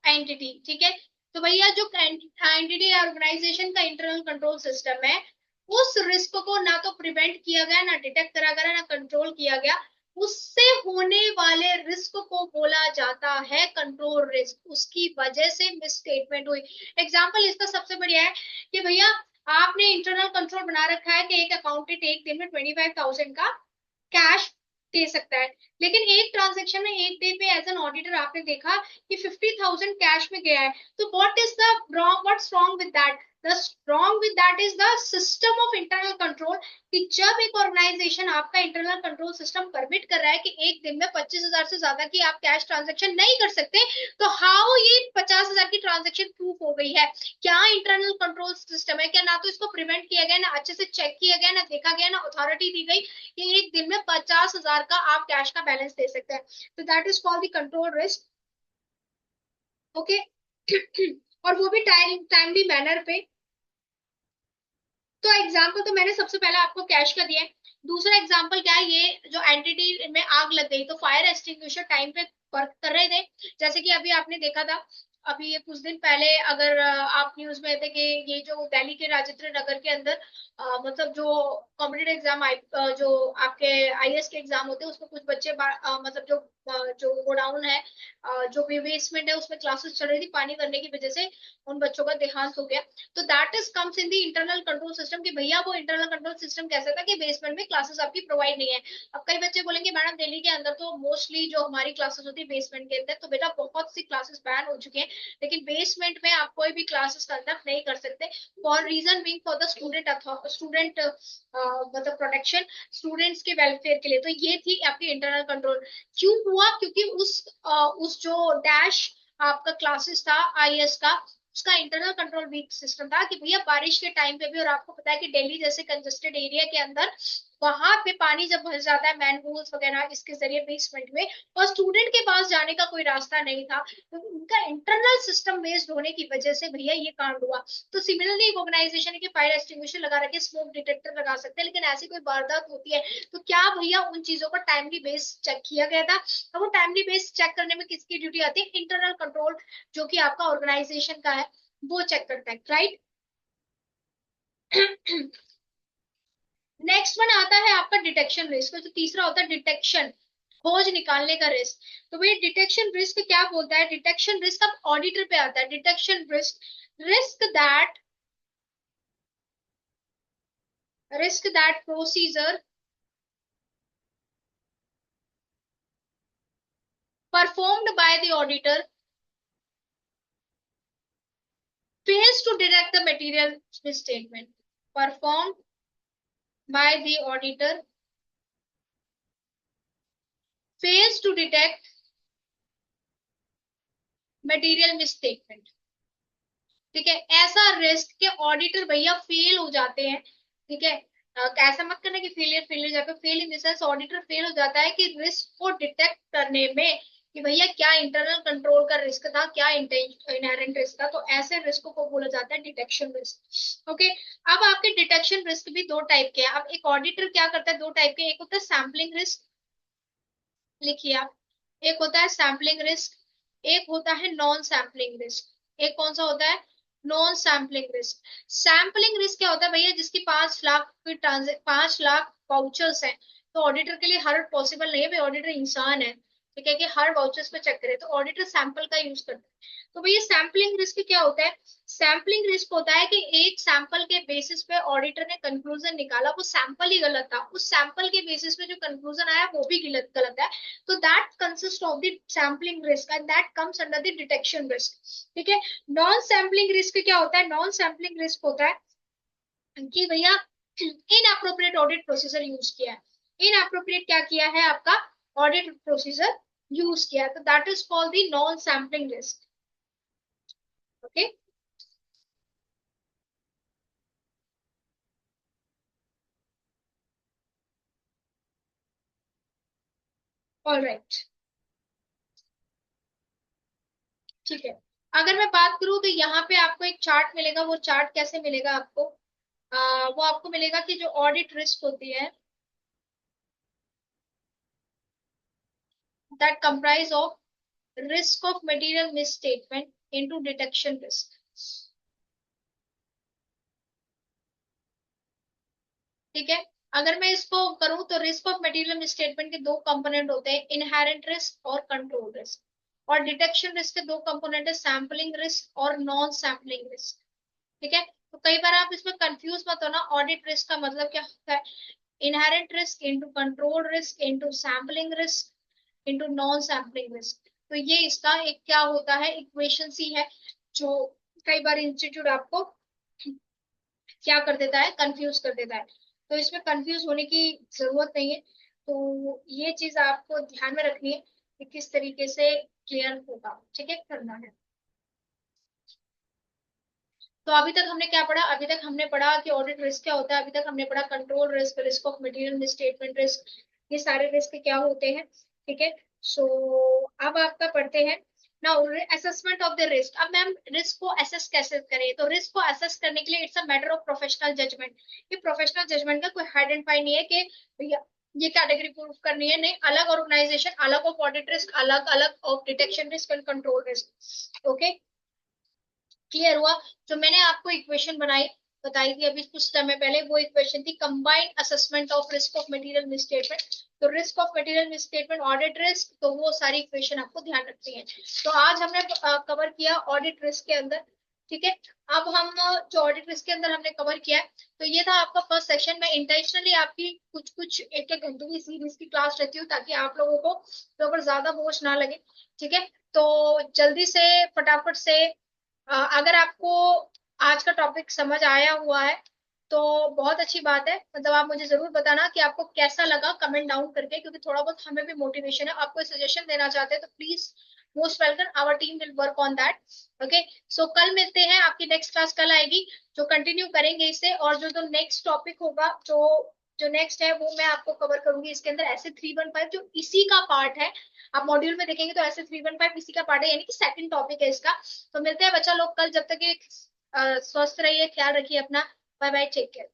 S1: entity. ठीक है, तो भैया जो एंटिटी ऑर्गेनाइजेशन का इंटरनल कंट्रोल सिस्टम है उस रिस्क को ना तो प्रिवेंट किया गया, ना डिटेक्ट करा गया, ना कंट्रोल किया गया, उससे होने वाले रिस्क को बोला जाता है कंट्रोल रिस्क। उसकी वजह से मिसस्टेटमेंट हुई। एग्जांपल इसका सबसे बढ़िया है कि भैया आपने इंटरनल कंट्रोल बना रखा है कि एक अकाउंटेंट एक दिन में 25,000 का कैश दे सकता है, लेकिन एक ट्रांजेक्शन में एक डे पे एज एन ऑडिटर आपने देखा कि 50,000 कैश में गया है, तो what is the wrong, what's wrong with that, the wrong with that is the system of internal control. कि जब एक ऑर्गेनाइजेशन आपका इंटरनल कंट्रोल सिस्टम परमिट कर रहा है कि एक दिन में 25,000 से ज्यादा की आप कैश ट्रांजेक्शन नहीं कर सकते, तो हाउ ये 50,000 की ट्रांजेक्शन प्रूफ हो गई है, क्या इंटरनल कंट्रोल सिस्टम है क्या, ना तो इसको प्रिवेंट किया गया, ना अच्छे से चेक किया गया, ना देखा गया, ना अथॉरिटी दी गई कि एक दिन में 50,000 का आप कैश का बैलेंस दे सकते हैं। तो that is called the control risk. Okay, और वो भी टाइमली मैनर पे। तो एग्जाम्पल तो मैंने सबसे पहले आपको कैश का दिया है। दूसरा एग्जाम्पल क्या है, ये जो एंटिटी में आग लग गई तो फायर एक्सटिंग्विशर टाइम पे वर्क कर रहे थे, जैसे कि अभी आपने देखा था अभी ये कुछ दिन पहले अगर आप न्यूज में थे कि ये जो दिल्ली के राजेंद्र नगर के अंदर मतलब जो कॉम्पिटेटिव एग्जाम जो आपके आईएएस के एग्जाम होते हैं उसमें कुछ बच्चे मतलब जो गोडाउन है जो भी बेसमेंट है उसमें क्लासेस चल रही थी, पानी भरने की वजह से उन बच्चों का देहांत हो गया। तो that is comes in the internal control system कि भैया वो इंटरनल कंट्रोल सिस्टम कैसा था कि बेसमेंट में क्लासेस आपकी प्रोवाइड नहीं है। अब कई बच्चे बोलेंगे मैडम दिल्ली के अंदर तो मोस्टली जो हमारी क्लासेस होती है बेसमेंट के अंदर, तो बेटा बहुत सी क्लासेस बैन हो चुकी हैं, लेकिन बेसमेंट में आप कोई भी क्लासेस कंडक्ट नहीं कर सकते for reason being for the student मतलब प्रोटेक्शन, स्टूडेंट्स के वेलफेयर के लिए। तो ये थी आपकी इंटरनल कंट्रोल। क्यों हुआ? क्योंकि उस जो डैश आपका क्लासेस था आईएएस का, उसका इंटरनल कंट्रोल वीक सिस्टम था कि भैया बारिश के टाइम पे भी, और आपको पता है कि दिल्ली जैसे कंजेस्टेड एरिया के अंदर वहां पे पानी जब भर जाता है मैनहोल्स वगैरह इसके जरिए बेसमेंट में, और स्टूडेंट के पास जाने का कोई रास्ता नहीं था, तो उनका इंटरनल सिस्टम बेस्ड होने की वजह से भैया ये कांड हुआ। तो सिमिलरली एक ऑर्गेनाइजेशन है कि फायर एक्सटिंग्विशर लगा रखे, स्मोक डिटेक्टर लगा सकते हैं, लेकिन ऐसी कोई वारदात होती है तो क्या भैया उन चीजों का टाइमली बेस चेक किया गया था? अब वो टाइमली बेस चेक करने में किसकी ड्यूटी आती है? इंटरनल कंट्रोल जो कि आपका ऑर्गेनाइजेशन का है वो चेक करता है, राइट। नेक्स्ट वन आता है आपका डिटेक्शन रिस्क, जो तीसरा होता है डिटेक्शन, खोज निकालने का रिस्क। तो भाई डिटेक्शन रिस्क क्या बोलता है? डिटेक्शन रिस्क अब ऑडिटर पे आता है। Detection risk, risk that procedure performed by the auditor fails to detect the material misstatement performed by the auditor fails to detect material misstatement। ठीक है, ऐसा रिस्क के ऑडिटर भैया फेल हो जाते हैं। ठीक है, ऐसा मत करना कि फेलियर फेलियर जाकर fail in this auditor fail हो जाता है कि रिस्क को डिटेक्ट करने में कि भैया क्या इंटरनल कंट्रोल का रिस्क था, क्या इनहेरेंट रिस्क था, तो ऐसे रिस्क को बोला जाता है डिटेक्शन रिस्क। ओके, अब आपके डिटेक्शन रिस्क भी दो टाइप के हैं। अब एक ऑडिटर क्या करता है, दो टाइप के, एक होता है सैम्पलिंग रिस्क, लिखिए आप, एक होता है सैम्पलिंग रिस्क, एक होता है नॉन सैम्पलिंग रिस्क। एक कौन सा होता है? Non sampling risk. Sampling risk क्या होता है भैया? जिसकी 5 लाख की 5 लाख वाउचर्स हैं, तो ऑडिटर के लिए हर पॉसिबल नहीं है भाई, ऑडिटर इंसान है, ठीक है, कि हर वाउचर्स पे चेक करे, तो ऑडिटर सैंपल का यूज करता है। तो भैया सैम्पलिंग रिस्क क्या होता है? सैम्पलिंग रिस्क होता है कि एक सैंपल के बेसिस पे ऑडिटर ने कंक्लूजन निकाला, वो सैंपल ही गलत था, उस सैंपल के बेसिस पे जो कंक्लूजन आया वो भी गलत गलत है, तो that consist of the sampling risk and that comes under the detection risk. ठीक है, नॉन सैम्पलिंग रिस्क क्या होता है? नॉन सैम्पलिंग रिस्क होता है कि भैया इनअप्रोप्रिएट ऑडिट प्रोसीजर यूज किया है। इनअप्रोप्रिएट क्या किया है? आपका ऑडिट प्रोसीजर यूज किया है, तो that is called the non sampling risk. Okay, alright, ठीक है। अगर मैं बात करूं तो यहाँ पे आपको एक चार्ट मिलेगा, वो चार्ट कैसे मिलेगा आपको? वो आपको मिलेगा कि जो ऑडिट रिस्क होती है that comprise of risk of material misstatement into detection risk. ठीक है, अगर मैं इसको करूं तो रिस्क ऑफ मटेरियल मिसस्टेटमेंट के दो कंपोनेंट होते हैं, इनहेरेंट रिस्क और कंट्रोल रिस्क, और डिटेक्शन रिस्क के दो कंपोनेंट है, सैम्पलिंग रिस्क और नॉन सैम्पलिंग रिस्क। ठीक है, तो कई बार आप इसमें कंफ्यूज मत होना, ऑडिट रिस्क का मतलब क्या होता है? Inherent risk into control risk into sampling risk into non sampling risk. तो ये इसका एक क्या होता है, इक्वेशन सी है, जो कई बार इंस्टीट्यूट आपको क्या कर देता है, कंफ्यूज कर देता है। तो इसमें कंफ्यूज होने की जरूरत नहीं है, तो ये चीज आपको ध्यान में रखनी है कि किस तरीके से क्लियर होगा, ठीक है, करना है। तो अभी तक हमने क्या पढ़ा? अभी तक हमने पढ़ा कि ऑडिट रिस्क क्या होता है, अभी तक हमने पढ़ा control risk, risk of material misstatement risk, ये सारे रिस्क क्या होते हैं। ठीक है, सो अब आपका पढ़ते हैं now assessment of the risk. अब मैम रिस्क को असेस कैसे करें? तो रिस्क को असेस करने के लिए it's a matter of professional judgement. ये प्रोफेशनल जजमेंट का कोई हाइड एंड फाइंड नहीं है कि भैया ये कैटेगरी प्रूफ करनी है, नहीं, अलग ऑर्गेनाइजेशन अलग ऑफ ऑडिट रिस्क, अलग अलग of detection risk and control risk. Okay, clear हुआ? जो मैंने आपको इक्वेशन बताई थी अभी कुछ समय पहले, वो इक्वेशन थी combined assessment of risk of material misstatement. तो risk of material misstatement, audit risk, तो वो सारी इक्वेशन आपको ध्यान रखनी है। तो आज हमने कवर किया ऑडिट रिस्क के अंदर। ठीक है, अब हम जो ऑडिट रिस्क के अंदर हमने कवर किया है, तो ये था आपका फर्स्ट सेशन। मैं इंटेंशनली आपकी कुछ कुछ एक एक घंटे की सीरीज की क्लास रहती हूँ, ताकि आप लोगों को तो ऊपर ज्यादा बोझ ना लगे। ठीक है, तो जल्दी से फटाफट से अगर आपको आज का टॉपिक समझ आया हुआ है तो बहुत अच्छी बात है। मतलब आप मुझे जरूर बताना कि आपको कैसा लगा, कमेंट डाउन करके, क्योंकि थोड़ा बहुत हमें भी मोटिवेशन है। आपको सजेशन देना चाहते हैं तो please, most welcome, our team will work on that. Okay, so कल मिलते हैं, आपकी नेक्स्ट क्लास कल आएगी, जो कंटिन्यू करेंगे इससे। और जो नेक्स्ट टॉपिक होगा, जो जो नेक्स्ट है, वो मैं आपको कवर करूंगी इसके अंदर, ऐसे 315 जो इसी का पार्ट है। आप मॉड्यूल में देखेंगे तो ऐसे 315 इसी का पार्ट है, यानी कि सेकंड टॉपिक है इसका। तो मिलते हैं बच्चा लोग कल, जब तक ये स्वस्थ रहिए, ख्याल रखिए अपना। Bye bye, take care.